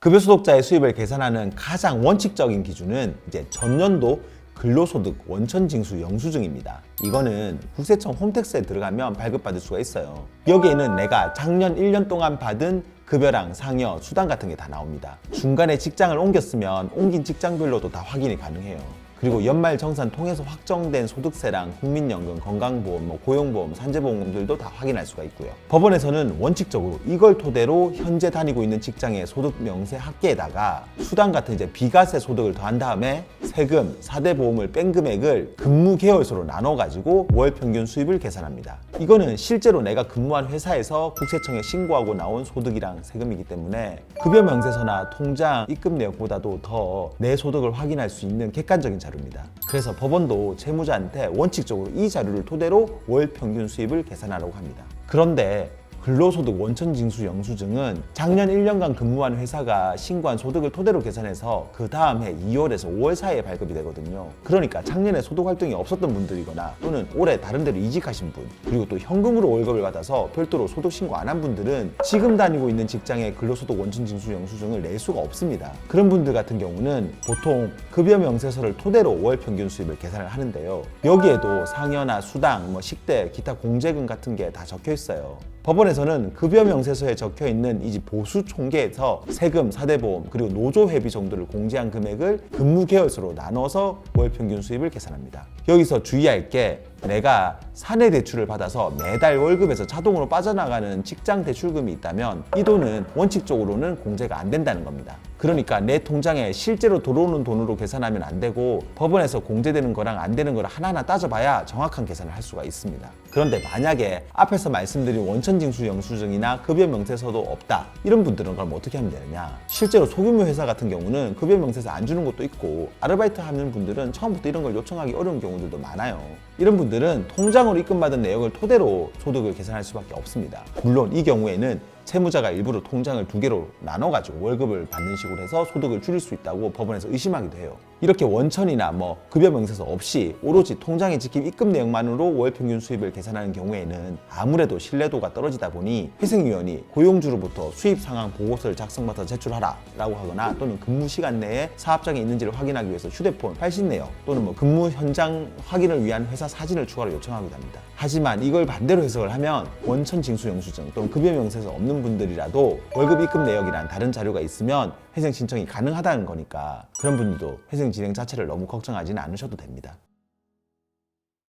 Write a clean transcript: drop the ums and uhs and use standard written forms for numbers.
급여소득자의 수입을 계산하는 가장 원칙적인 기준은 이제 전년도 근로소득 원천징수 영수증입니다. 이거는 국세청 홈택스에 들어가면 발급받을 수가 있어요. 여기에는 내가 작년 1년 동안 받은 급여랑 상여, 수당 같은 게 다 나옵니다. 중간에 직장을 옮겼으면 옮긴 직장별로도 다 확인이 가능해요. 그리고 연말정산 통해서 확정된 소득세랑 국민연금, 건강보험, 고용보험, 산재보험들도 다 확인할 수가 있고요. 법원에서는 원칙적으로 이걸 토대로 현재 다니고 있는 직장의 소득 명세 합계에다가 수당 같은 이제 비과세 소득을 더한 다음에 세금, 4대 보험을 뺀 금액을 근무 개월수로 나눠가지고 월 평균 수입을 계산합니다. 이거는 실제로 내가 근무한 회사에서 국세청에 신고하고 나온 소득이랑 세금이기 때문에 급여 명세서나 통장 입금 내역보다도 더 내 소득을 확인할 수 있는 객관적인 자료입니다. 그래서 법원도 채무자한테 원칙적으로 이 자료를 토대로 월 평균 수입을 계산하라고 합니다. 그런데 근로소득 원천징수 영수증은 작년 1년간 근무한 회사가 신고한 소득을 토대로 계산해서 그 다음 해 2월에서 5월 사이에 발급이 되거든요. 그러니까 작년에 소득 활동이 없었던 분들이거나 또는 올해 다른 데로 이직하신 분, 그리고 또 현금으로 월급을 받아서 별도로 소득 신고 안 한 분들은 지금 다니고 있는 직장의 근로소득 원천징수 영수증을 낼 수가 없습니다. 그런 분들 같은 경우는 보통 급여 명세서를 토대로 월 평균 수입을 계산을 하는데요. 여기에도 상여나 수당, 식대, 기타 공제금 같은 게 다 적혀 있어요. 법원에서는 급여 명세서에 적혀 있는 이 보수 총계에서 세금, 4대 보험, 그리고 노조 회비 정도를 공제한 금액을 근무 개월수로 나눠서 월 평균 수입을 계산합니다. 여기서 주의할 게 내가 사내 대출을 받아서 매달 월급에서 자동으로 빠져나가는 직장 대출금이 있다면 이 돈은 원칙적으로는 공제가 안 된다는 겁니다. 그러니까 내 통장에 실제로 들어오는 돈으로 계산하면 안 되고 법원에서 공제되는 거랑 안 되는 거를 하나하나 따져봐야 정확한 계산을 할 수가 있습니다. 그런데 만약에 앞에서 말씀드린 원천징수 영수증이나 급여 명세서도 없다, 이런 분들은 그럼 어떻게 하면 되느냐? 실제로 소규모 회사 같은 경우는 급여 명세서 안 주는 것도 있고 아르바이트 하는 분들은 처음부터 이런 걸 요청하기 어려운 경우들도 많아요. 이런 분들은 통장으로 입금받은 내역을 토대로 소득을 계산할 수밖에 없습니다. 물론 이 경우에는 채무자가 일부러 통장을 2개로 나눠가지고 월급을 받는 식으로 해서 소득을 줄일 수 있다고 법원에서 의심하기도 해요. 이렇게 원천이나 급여 명세서 없이 오로지 통장에 찍힌 입금 내역만으로 월 평균 수입을 계산하는 경우에는 아무래도 신뢰도가 떨어지다 보니 회생위원이 고용주로부터 수입 상황 보고서를 작성받아 제출하라 라고 하거나 또는 근무 시간 내에 사업장에 있는지를 확인하기 위해서 휴대폰, 발신 내역 또는 근무 현장 확인을 위한 회사 사진을 추가로 요청하기도 합니다. 하지만 이걸 반대로 해석을 하면 원천 징수 영수증 또는 급여 명세서 없는 분들이라도 월급 입금 내역이란 다른 자료가 있으면 회생 신청이 가능하다는 거니까 그런 분들도 회생 진행 자체를 너무 걱정하지는 않으셔도 됩니다.